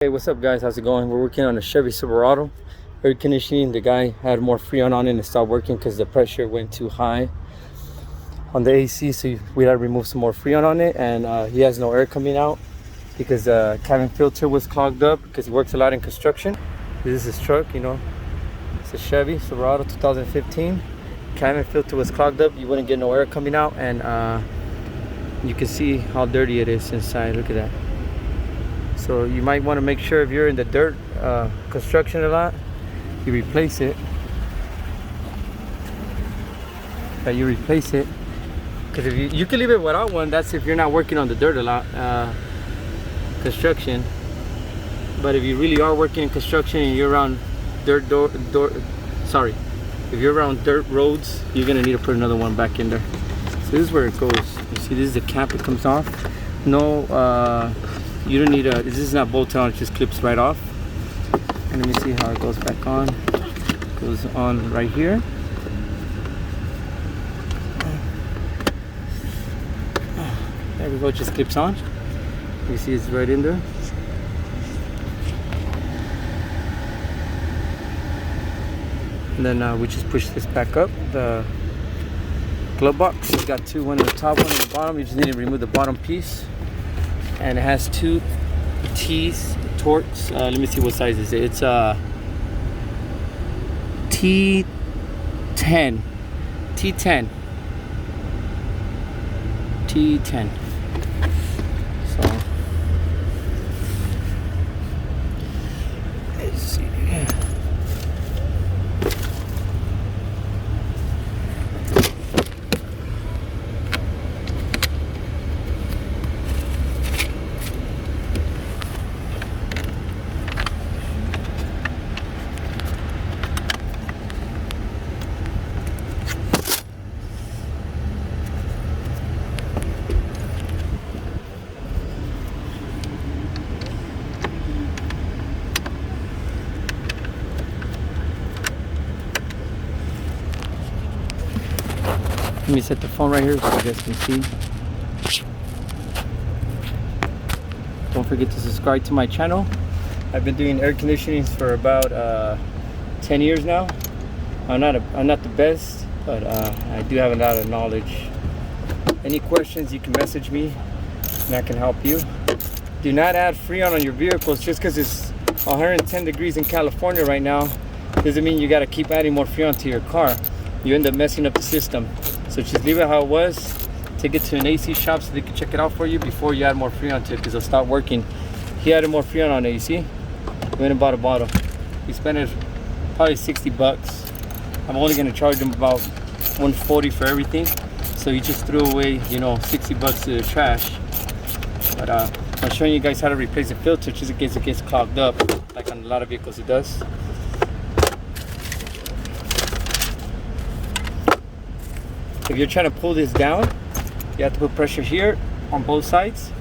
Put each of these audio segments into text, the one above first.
Hey, what's up guys? How's it going? We're working on a Chevy Silverado air conditioning. The guy had more Freon on it and it stopped working because the pressure went too high on the AC, so we had to remove some more Freon on it. And he has no air coming out because the cabin filter was clogged up because he works a lot in construction. This is his truck, you know, it's a Chevy Silverado 2015. Cabin filter was clogged up, you wouldn't get no air coming out, and you can see how dirty it is inside. Look at that. So you might want to make sure if you're in the dirt construction a lot, you replace it. You replace it, because if you can leave it without one. That's if you're not working on the dirt a lot, construction. But if you really are working in construction and you're around if you're around dirt roads, you're gonna need to put another one back in there. So this is where it goes. You see, this is the cap. It comes off. No. You don't need a, this is not bolt on, it just clips right off. And let me see how it goes back on. It goes on right here. There we go, it just clips on. You see it's right in there. And then we just push this back up. The glove box, it's got two, one on the top, one on the bottom. You just need to remove the bottom piece. And it has two T's, Torx. Let me see what size is it. It's T10. T10. T10. So let's see. Let me set the phone right here so you guys can see. Don't forget to subscribe to my channel. I've been doing air conditionings for about 10 years now. I'm not the best, but I do have a lot of knowledge. Any questions, you can message me and I can help you. Do not add Freon on your vehicles. Just because it's 110 degrees in California right now doesn't mean you got to keep adding more Freon to your car. You end up messing up the system. So just leave it how it was. Take it to an AC shop so they can check it out for you before you add more Freon to it, because it'll stop working. He added more Freon on AC. Went and bought a bottle. He spent it probably 60 bucks. I'm only gonna charge him about 140 for everything. So he just threw away, you know, 60 bucks to the trash. But I'm showing you guys how to replace the filter just in case it gets clogged up, like on a lot of vehicles it does. If you're trying to pull this down, you have to put pressure here on both sides,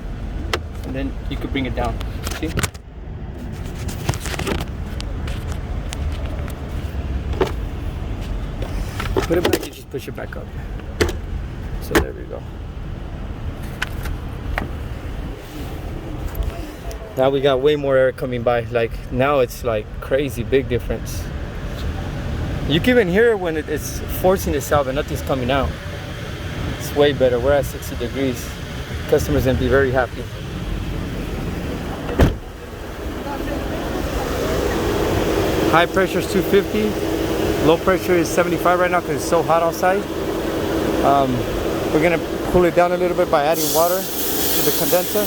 and then you could bring it down. See? Put it back, you just push it back up. So there we go. Now we got way more air coming by. Like now it's like crazy big difference. You can even hear it when it's forcing itself and nothing's coming out. It's way better. We're at 60 degrees. Customers gonna be very happy. High pressure is 250. Low pressure is 75 right now because it's so hot outside. We're gonna cool it down a little bit by adding water to the condenser.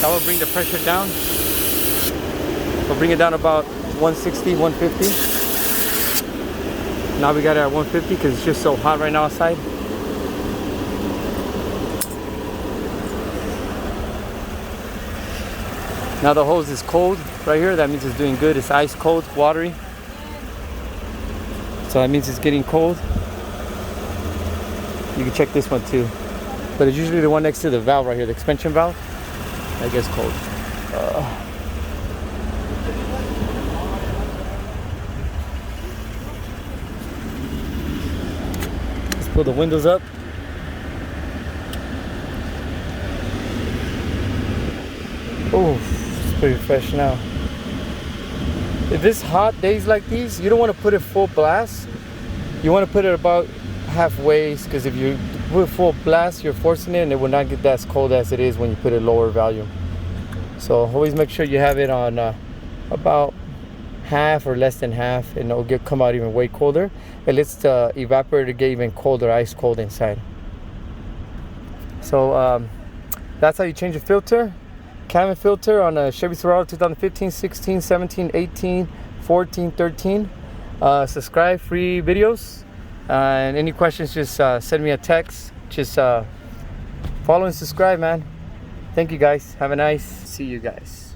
That will bring the pressure down. We'll bring it down about 160, 150. Now we got it at 150 because it's just so hot right now outside. Now the hose is cold right here. That means it's doing good. It's ice cold, watery. So that means it's getting cold. You can check this one too. But it's usually the one next to the valve right here, the expansion valve. That gets cold. Pull the windows up. Oh, it's pretty fresh now. If it's hot days like these, you don't want to put it full blast. You want to put it about halfway, because if you put full blast, you're forcing it and it will not get as cold as it is when you put it lower volume. So always make sure you have it on about half or less than half, and it'll come out even way colder. It lets the evaporator get even colder, ice cold inside. So that's how you change a filter. Cabin filter on a Chevy Silverado 2015, 16, 17, 18, 14, 13. Subscribe, free videos. And any questions, just send me a text. Just follow and subscribe, man. Thank you guys. Have a nice. See you guys.